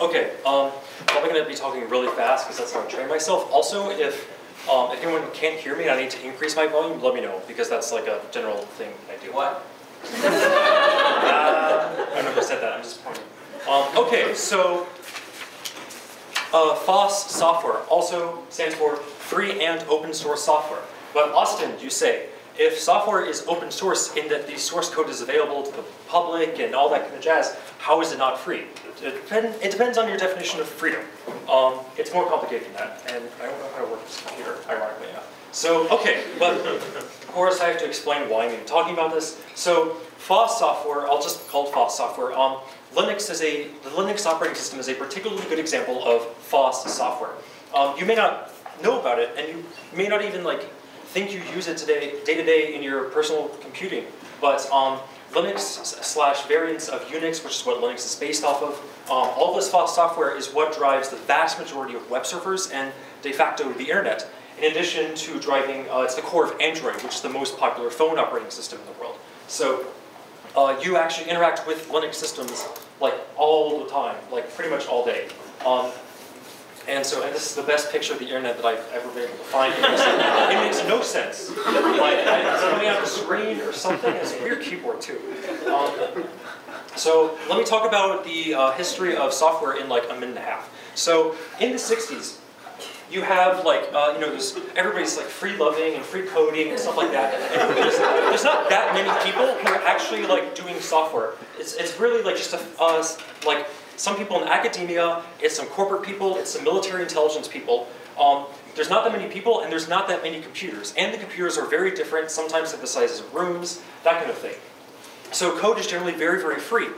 Okay, probably going to be talking really fast because that's how I train myself. Also, if anyone can't hear me and I need to increase my volume, let me know, because that's like a general thing I do. What? I don't know if I said that, I'm just pointing. Okay, so FOSS software also stands for free and open source software. But Austin, you say, if software is open source in that the source code is available to the public and all that kind of jazz, how is it not free? It depends on your definition of freedom. It's more complicated than that, and I don't know how to work this computer, ironically enough. So, okay, but of course I have to explain why I'm even talking about this. So, FOSS software, I'll just call it FOSS software. The Linux operating system is a particularly good example of FOSS software. You may not know about it, and you may not even think you use it day to day in your personal computing, but Linux / variants of Unix, which is what Linux is based off of, all this FOSS software is what drives the vast majority of web servers and de facto the internet. In addition to driving, it's the core of Android, which is the most popular phone operating system in the world. So you actually interact with Linux systems all the time, pretty much all day. And this is the best picture of the internet that I've ever been able to find. It makes no sense. It's coming out of the screen or something. It's a weird keyboard too. So let me talk about the history of software in a minute and a half. So in the 60s, you have everybody's free-loving and free coding and stuff like that. And there's not that many people who are actually doing software. It's really just some people in academia, it's some corporate people, it's some military intelligence people. There's not that many people, and there's not that many computers. And the computers are very different, sometimes they're the sizes of rooms, that kind of thing. So code is generally very, very free.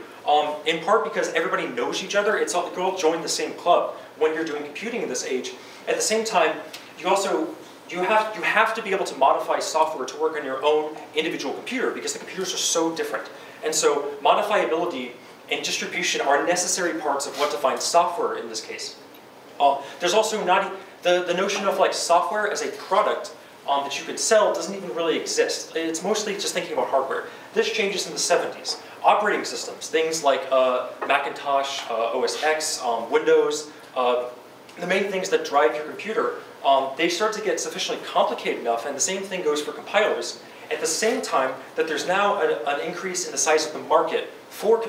In part because everybody knows each other, you all join the same club when you're doing computing in this age. At the same time, you have to be able to modify software to work on your own individual computer because the computers are so different. And so modifiability and distribution are necessary parts of what defines software in this case. There's also not the notion of software as a product that you could sell doesn't even really exist. It's mostly just thinking about hardware. This changes in the 70s. Operating systems, things like Macintosh, OS X, Windows, the main things that drive your computer, they start to get sufficiently complicated enough, and the same thing goes for compilers. At the same time that there's now an increase in the size of the market for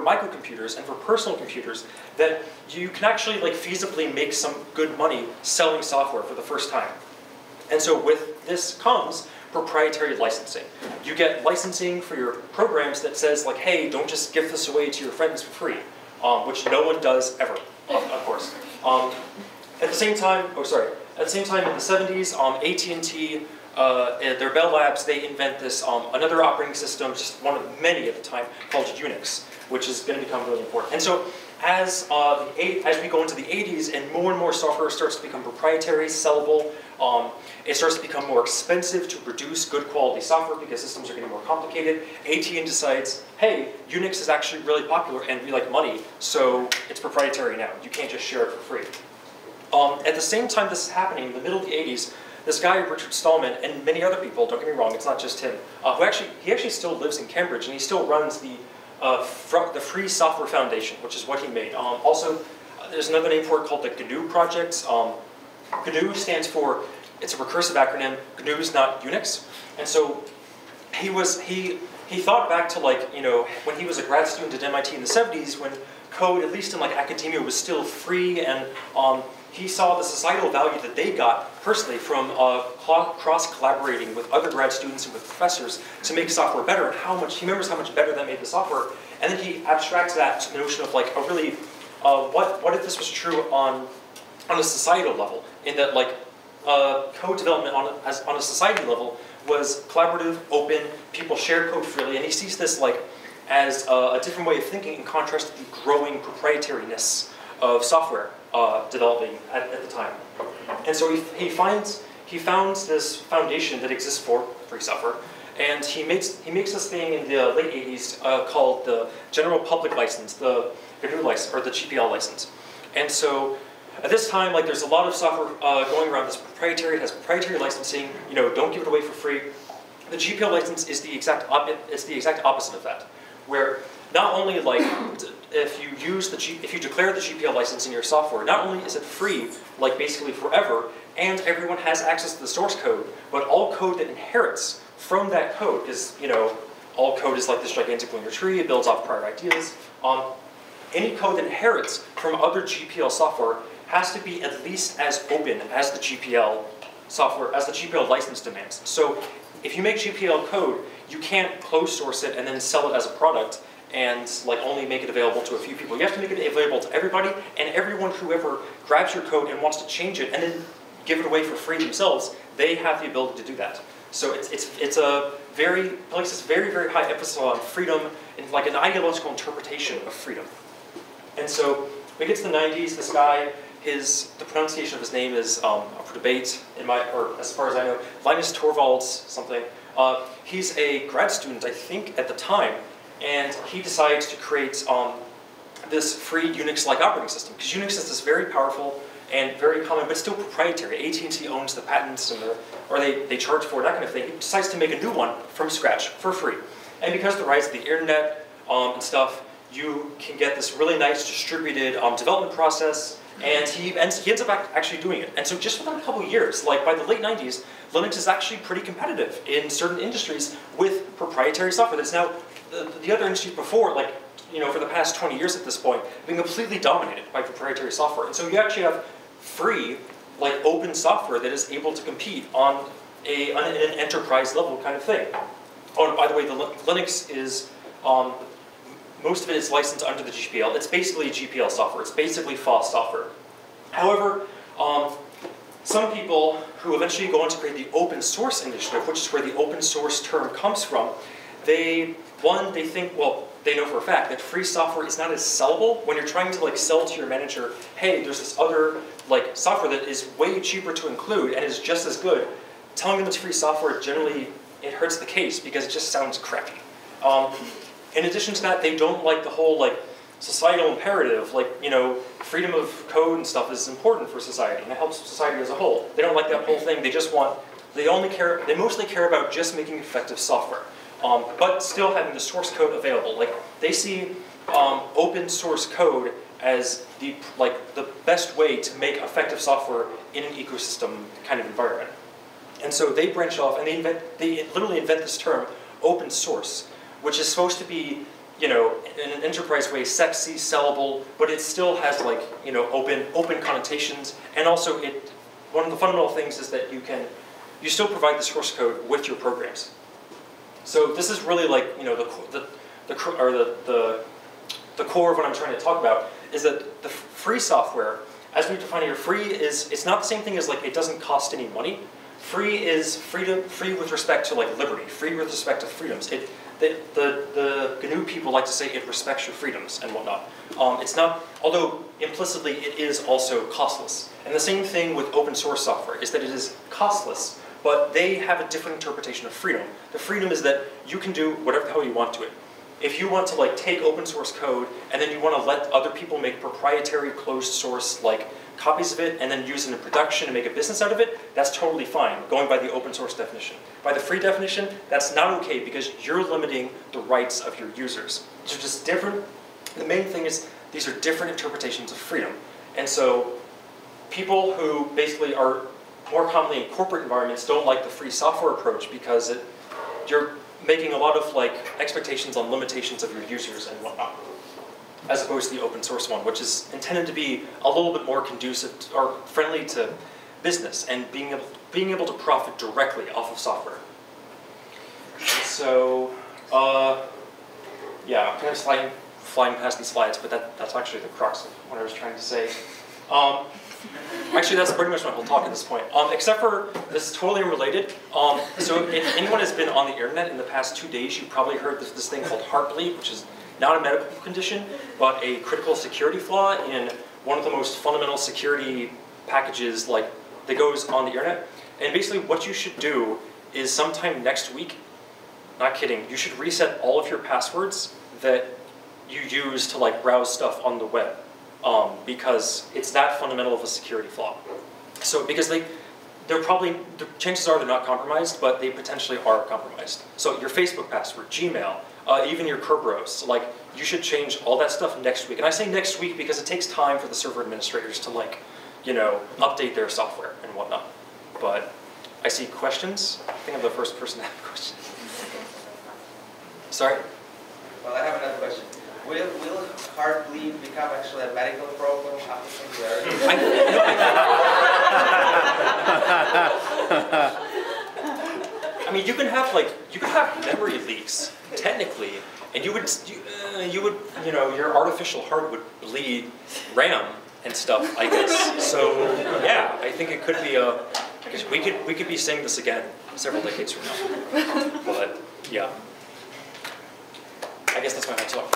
microcomputers and for personal computers, that you can actually feasibly make some good money selling software for the first time. And so with this comes proprietary licensing. You get licensing for your programs that says hey, don't just give this away to your friends for free, which no one does ever, of course. At the same time in the 70s, AT&T, their Bell Labs, they invent this another operating system, just one of many at the time, called Unix, which is going to become really important. And so as we go into the 80s and more software starts to become proprietary, sellable, it starts to become more expensive to produce good quality software because systems are getting more complicated. AT&T decides, hey, Unix is actually really popular and we like money, so it's proprietary now. You can't just share it for free. At the same time this is happening, in the middle of the 80s, this guy, Richard Stallman, and many other people, don't get me wrong, it's not just him, he actually still lives in Cambridge, and he still runs the Free Software Foundation, which is what he made. Also, there's another name for it called the GNU Project. GNU stands for, it's a recursive acronym, GNU is not Unix. And so he thought back to when he was a grad student at MIT in the 70s, when code, at least in academia, was still free, and he saw the societal value that they got personally from cross-collaborating with other grad students and with professors to make software better, and he remembers how much better that made the software. And then he abstracts that to the notion of what if this was true on a societal level, in that code development on a society level was collaborative, open, people shared code freely, and he sees this as a different way of thinking in contrast to the growing proprietariness of software developing at the time. And so he founds this foundation that exists for free software, and he makes this thing in the late 80s called the General Public License, the GNU license, or the GPL license. And so at this time, there's a lot of software going around that's proprietary, it has proprietary licensing, don't give it away for free. The GPL license is the exact opposite of that, where not only like if you declare the GPL license in your software, not only is it free, like basically forever, and everyone has access to the source code, but all code that inherits from that code, because all code is like this gigantic linear tree, it builds off prior ideas. Any code that inherits from other GPL software has to be at least as open as the GPL software, as the GPL license demands. So if you make GPL code, you can't close source it and then sell it as a product and like only make it available to a few people. You have to make it available to everybody, and everyone who ever grabs your code and wants to change it and then give it away for free themselves, they have the ability to do that. So it's a very, places very, very high emphasis on freedom and like an ideological interpretation of freedom. And so we get to the 90s, this guy, the pronunciation of his name is up for debate, or as far as I know, Linus Torvalds something. He's a grad student, I think, at the time, and he decides to create this free Unix-like operating system, because Unix is this very powerful and very common, but still proprietary. AT&T owns the patents, or they charge for it, that kind of thing. He decides to make a new one from scratch for free. And because of the rise of the internet and stuff, you can get this really nice distributed development process, and he ends up actually doing it. And so just within a couple of years, like by the late 90s, Linux is actually pretty competitive in certain industries with proprietary software that's now, the other industries before, like, for the past 20 years at this point, being completely dominated by proprietary software. And so you actually have free, like open software that is able to compete on an enterprise level kind of thing. Oh, and by the way, the Linux is, most of it is licensed under the GPL. It's basically GPL software. It's basically FOSS software. However, some people who eventually go on to create the open source initiative, which is where the open source term comes from, they think, well, they know for a fact that free software is not as sellable. When you're trying to like sell to your manager, hey, there's this other like software that is way cheaper to include and is just as good, telling them it's free software generally, it hurts the case because it just sounds crappy. In addition to that, they don't like the whole like societal imperative, like, freedom of code and stuff is important for society and it helps society as a whole. They don't like that whole thing. They mostly care about just making effective software. But still having the source code available. Like they see open source code as the best way to make effective software in an ecosystem kind of environment. And so they branch off and they literally invent this term, open source, which is supposed to be, in an enterprise way, sexy, sellable, but it still has like, open connotations. And also one of the fundamental things is that you still provide the source code with your programs. So this is really like, the core of what I'm trying to talk about is that the free software, as we define here, free it's not the same thing as like it doesn't cost any money. Free is free with respect to like liberty, free with respect to freedoms. The GNU people like to say it respects your freedoms and whatnot. It's not, although implicitly it is also costless. And the same thing with open source software is that it is costless, but they have a different interpretation of freedom. The freedom is that you can do whatever the hell you want to it. If you want to like take open source code and then you want to let other people make proprietary closed source like copies of it and then use it in production and make a business out of it, that's totally fine, going by the open source definition. By the free definition, that's not okay because you're limiting the rights of your users. These are just different. The main thing is these are different interpretations of freedom. And so people who basically are more commonly in corporate environments don't like the free software approach because you're making a lot of like expectations on limitations of your users and whatnot, as opposed to the open source one, which is intended to be a little bit more conducive or friendly to business and being able to profit directly off of software. And so, yeah, I'm kind of flying past these slides, but that's actually the crux of what I was trying to say. Actually, that's pretty much my whole talk at this point. Except for, this is totally unrelated. So if anyone has been on the internet in the past 2 days, you've probably heard this thing called heartbleed, which is not a medical condition, but a critical security flaw in one of the most fundamental security packages that goes on the internet. And basically what you should do is sometime next week, not kidding, you should reset all of your passwords that you use to browse stuff on the web. Because it's that fundamental of a security flaw. So because the chances are they're not compromised, but they potentially are compromised. So your Facebook password, Gmail, even your Kerberos, you should change all that stuff next week. And I say next week because it takes time for the server administrators to like, you know, update their software and whatnot. But I see questions. I think I'm the first person to have questions. Sorry? Well, I have another question. Will heartbleed become actually a medical problem after singularity? I mean, you can have memory leaks technically, and you know, your artificial heart would bleed RAM and stuff, I guess. So yeah, I think it could be because we could be saying this again several decades from now. But yeah, I guess that's my talk.